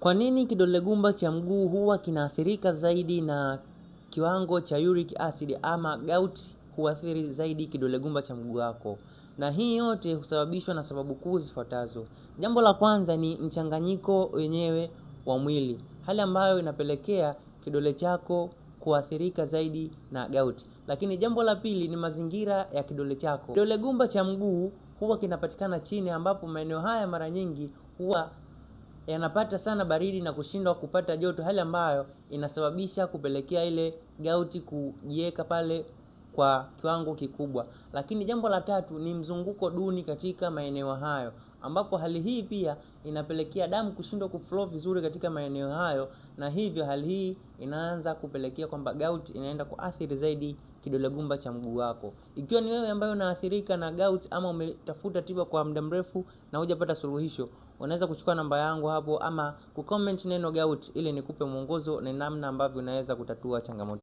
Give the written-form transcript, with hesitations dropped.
Kwa nini kidole gumba cha mguu huwa kinaathirika zaidi na kiwango cha uric acid ama gout huathiri zaidi kidole gumba cha mguu wako? Na hii yote husababishwa na sababu kuu zifuatazo. Jambo la kwanza ni mchanganyiko wenyewe wa mwili, hali ambayo inapelekea kidole chako kuathirika zaidi na gout. Lakini jambo la pili ni mazingira ya kidole chako. Kidole gumba cha mguu huwa kinapatikana chini, ambapo maeneo haya mara nyingi huwa yanapata sana baridi na kushindwa kupata joto, hali ambayo inasababisha kupelekea ile gout kujieka pale kwa kiwango kikubwa. Lakini jambo la tatu ni mzunguko duni katika maeneo hayo, ambapo hali hii pia inapelekea damu kushindwa kuflow vizuri katika maeneo hayo, na hivyo hali hii inaanza kupelekea kwamba gout inaenda kuathiri zaidi kidole gumba cha mguu wako. Ikiwa ni wewe ambaye unaathirika na gout ama umetafuta tiba kwa muda mrefu na hujapata suluhisho, unaweza kuchukua namba yangu hapo ama kucomment neno gout ili nikupe mwongozo na namna ambavyo unaweza kutatua changamoto.